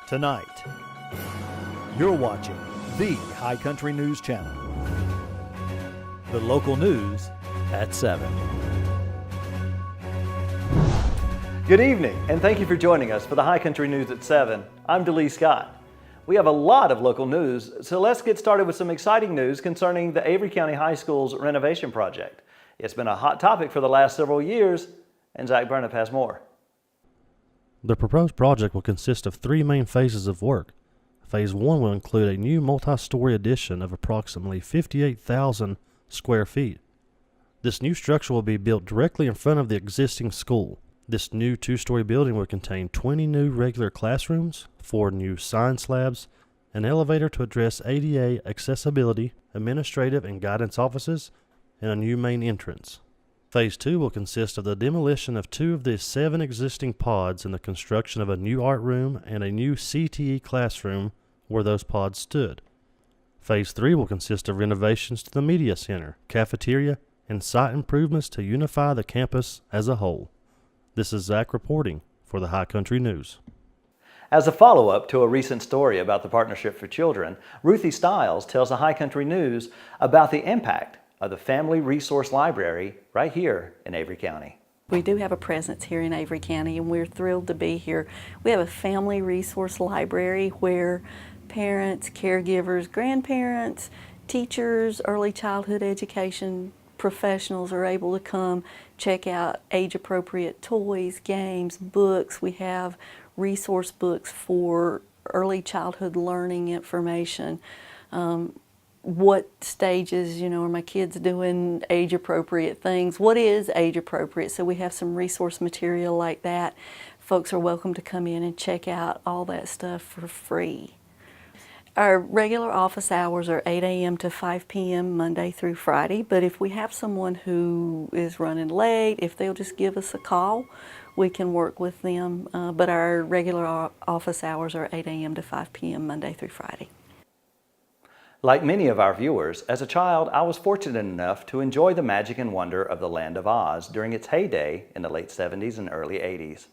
Tonight, you're watching the High Country News Channel. The local news at 7. Good evening, and thank you for joining us for the High Country News at 7. I'm DeLee Scott. We have a lot of local news, so let's get started with some exciting news concerning the Avery County High School's renovation project. It's been a hot topic for the last several years, and Zach Burnip has more. The proposed project will consist of 3 main phases of work. Phase 1 will include a new multi-story addition of approximately 58,000 square feet. This new structure will be built directly in front of the existing school. This new 2-story building will contain 20 new regular classrooms, 4 new science labs, an elevator to address ADA accessibility, administrative and guidance offices, and a new main entrance. Phase 2 will consist of the demolition of 2 of the 7 existing pods and the construction of a new art room and a new CTE classroom where those pods stood. Phase 3 will consist of renovations to the media center, cafeteria, and site improvements to unify the campus as a whole. This is Zach reporting for the High Country News. As a follow-up to a recent story about the Partnership for Children, Ruthie Stiles tells the High Country News about the impact of the Family Resource Library right here in Avery County. We do have a presence here in Avery County, and we're thrilled to be here. We have a family resource library where parents, caregivers, grandparents, teachers, early childhood education professionals are able to come check out age-appropriate toys, games, books. We have resource books for early childhood learning information. What stages, are my kids doing age-appropriate things? What is age-appropriate? So we have some resource material like that. Folks are welcome to come in and check out all that stuff for free. Our regular office hours are 8 a.m. to 5 p.m. Monday through Friday, but if we have someone who is running late, if they'll just give us a call, we can work with them. But our regular office hours are 8 a.m. to 5 p.m. Monday through Friday. Like many of our viewers, as a child, I was fortunate enough to enjoy the magic and wonder of the Land of Oz during its heyday in the late 70s and early 80s.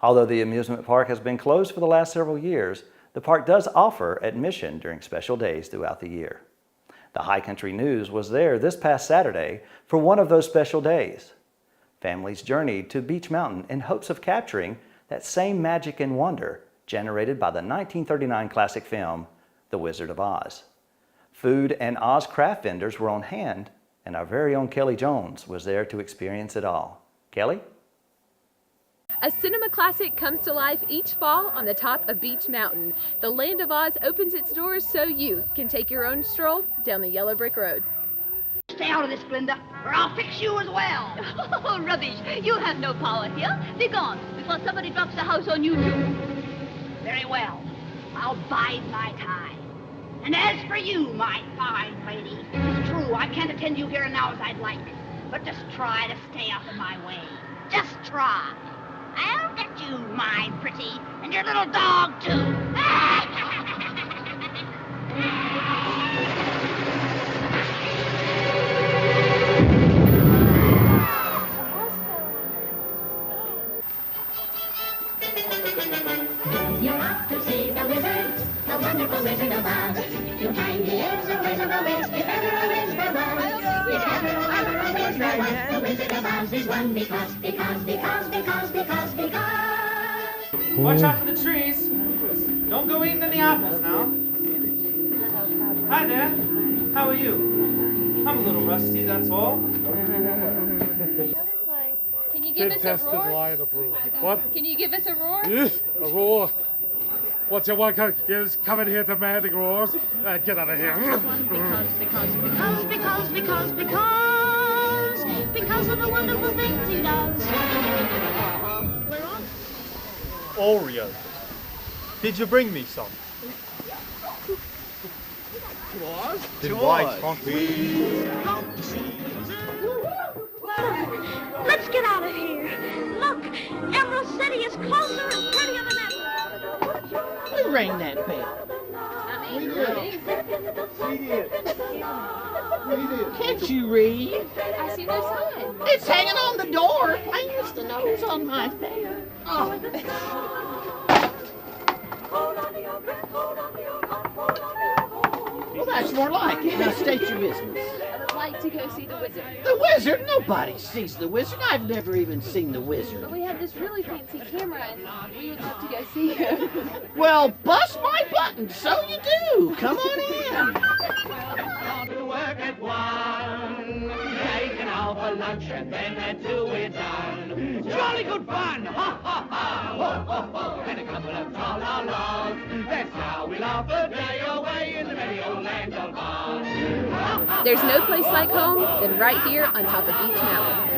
Although the amusement park has been closed for the last several years, the park does offer admission during special days throughout the year. The High Country News was there this past Saturday for one of those special days. Families journeyed to Beech Mountain in hopes of capturing that same magic and wonder generated by the 1939 classic film, The Wizard of Oz. Food and Oz craft vendors were on hand, and our very own Kelly Jones was there to experience it all. Kelly? A cinema classic comes to life each fall on the top of Beech Mountain. The Land of Oz opens its doors so you can take your own stroll down the yellow brick road. Stay out of this, Glinda, or I'll fix you as well. Oh, rubbish. You have no power here. Be gone before somebody drops the house on you, too. Very well. I'll bide my time. And as for you, my fine lady, it's true, I can't attend you here and now as I'd like. But just try to stay out of my way. Just try. I'll get you, my pretty, and your little dog, too. You want to see the wizard, the wonderful Wizard of Oz. You'll find he is a wizard of Wiz, if ever a wiz there was. If ever a wiz there was, the Wizard of Oz is one because. Watch out for the trees. Don't go eating any apples now. Hi, Dad. How are you? I'm a little rusty, that's all. Can you give us a roar? Lion approved. What? Can you give us a roar? Yes, a roar. What's your one? Yes, coming here demanding roars. Get out of here. Because of the wonderful things he does. Oreo. Did you bring me some? What? Then why can't we? Let's get out of here. Look, Emerald City is closer and prettier than ever. Who rang that bell? We did. Can't you read? I see no sign. It's hanging on the door. I used to nose on my face. Oh. That's more like it. Now state your business. I would like to go see the wizard. The wizard? Nobody sees the wizard. I've never even seen the wizard. But we have this really fancy camera, and we would love to go see him. Well, bust my buttons, so you do. Come on in. To work at 1, taking out for lunch, and then at 2 we're done. Jolly good fun, ha ha ha, ho ho ho, and a couple of tra-la-las. That's how we laugh a day away in the merry old land of Oz. There's no place like home than right here on top of Beech Mountain.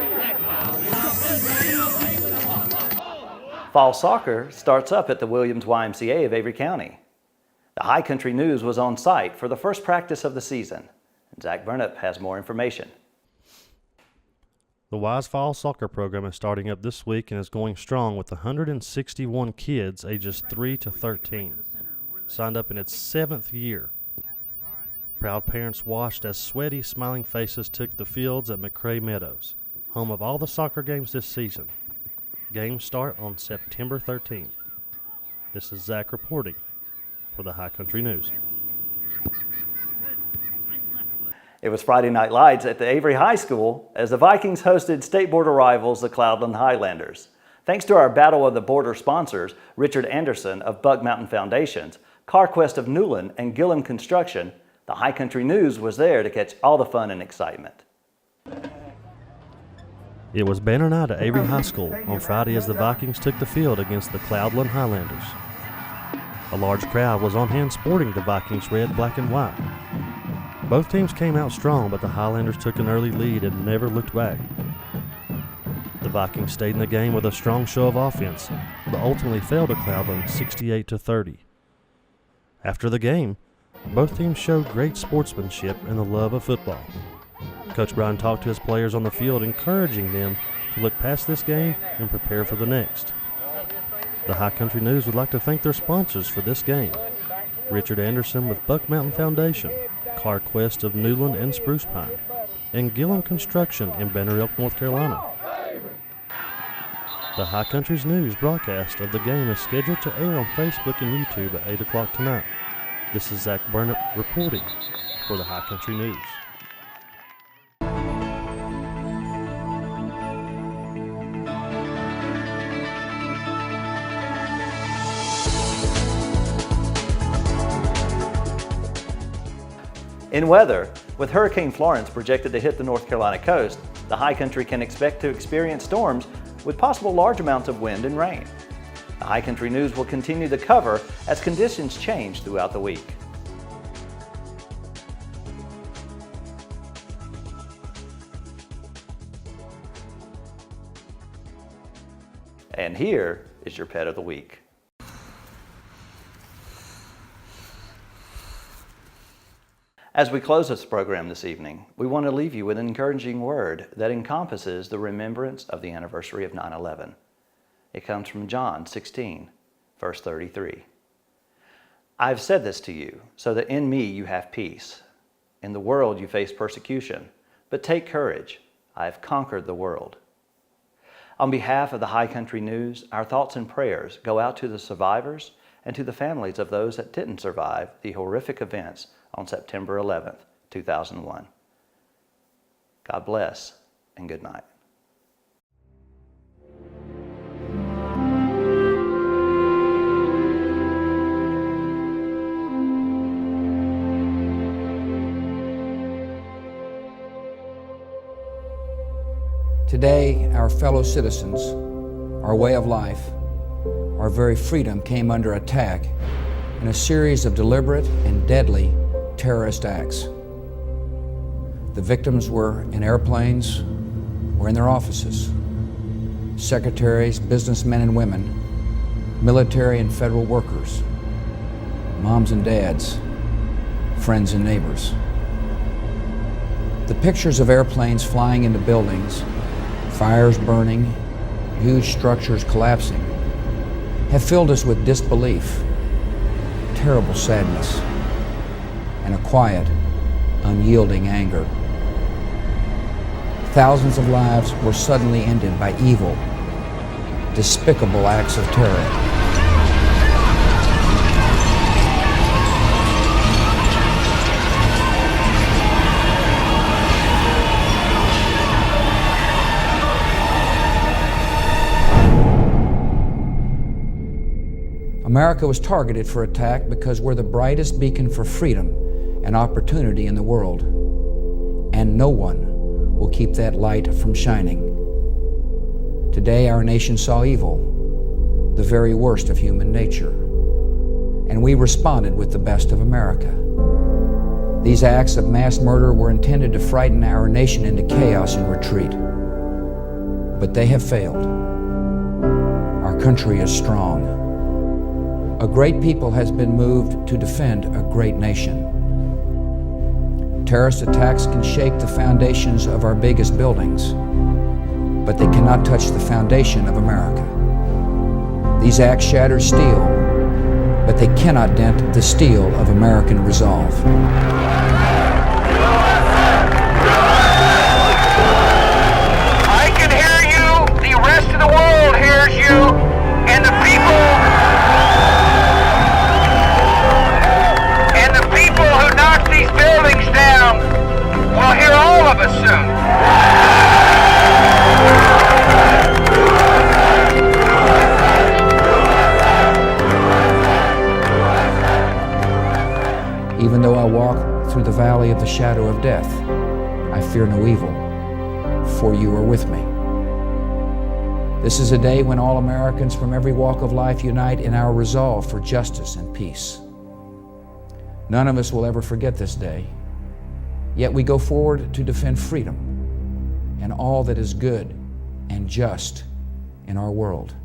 Fall soccer starts up at the Williams YMCA of Avery County. The High Country News was on site for the first practice of the season. Zach Burnett has more information. The Wise Fall soccer program is starting up this week and is going strong with 161 kids ages 3 to 13. Signed up in its 7th year. Proud parents watched as sweaty, smiling faces took the fields at McCray Meadows, home of all the soccer games this season. Games start on September 13th. This is Zach reporting for the High Country News. It was Friday Night Lights at the Avery High School as the Vikings hosted state border rivals, the Cloudland Highlanders. Thanks to our Battle of the Border sponsors, Richard Anderson of Buck Mountain Foundations, CarQuest of Newland, and Gillum Construction, the High Country News was there to catch all the fun and excitement. It was banner night at Avery High School on Friday as the Vikings took the field against the Cloudland Highlanders. A large crowd was on hand sporting the Vikings red, black, and white. Both teams came out strong, but the Highlanders took an early lead and never looked back. The Vikings stayed in the game with a strong show of offense, but ultimately fell to Cloudland 68-30. After the game, both teams showed great sportsmanship and the love of football. Coach Bryan talked to his players on the field, encouraging them to look past this game and prepare for the next. The High Country News would like to thank their sponsors for this game: Richard Anderson with Buck Mountain Foundation, CarQuest of Newland and Spruce Pine, and Gillum Construction in Banner Elk, North Carolina. The High Country's news broadcast of the game is scheduled to air on Facebook and YouTube at 8 o'clock tonight. This is Zach Burnett reporting for the High Country News. In weather, with Hurricane Florence projected to hit the North Carolina coast, the High Country can expect to experience storms with possible large amounts of wind and rain. The High Country News will continue to cover as conditions change throughout the week. And here is your pet of the week. As we close this program this evening, we want to leave you with an encouraging word that encompasses the remembrance of the anniversary of 9/11. It comes from John 16, verse 33. I have said this to you, so that in me you have peace. In the world you face persecution, but take courage, I have conquered the world. On behalf of the High Country News, our thoughts and prayers go out to the survivors and to the families of those that didn't survive the horrific events on September 11th, 2001. God bless and good night. Today, our fellow citizens, our way of life, our very freedom came under attack in a series of deliberate and deadly terrorist acts. The victims were in airplanes or in their offices. Secretaries, businessmen and women, military and federal workers, moms and dads, friends and neighbors. The pictures of airplanes flying into buildings, fires burning, huge structures collapsing, have filled us with disbelief, terrible sadness, and a quiet, unyielding anger. Thousands of lives were suddenly ended by evil, despicable acts of terror. America was targeted for attack because we're the brightest beacon for freedom and opportunity in the world, and no one will keep that light from shining. Today, our nation saw evil, the very worst of human nature, and we responded with the best of America. These acts of mass murder were intended to frighten our nation into chaos and retreat, but they have failed. Our country is strong. A great people has been moved to defend a great nation. Terrorist attacks can shake the foundations of our biggest buildings, but they cannot touch the foundation of America. These acts shatter steel, but they cannot dent the steel of American resolve. I can hear you, the rest of the world hears you, and the people who knocked these buildings down will hear all of us soon. Even though I walk through the valley of the shadow of death, I fear no evil, for you are with me. This is a day when all Americans from every walk of life unite in our resolve for justice and peace. None of us will ever forget this day, yet we go forward to defend freedom and all that is good and just in our world.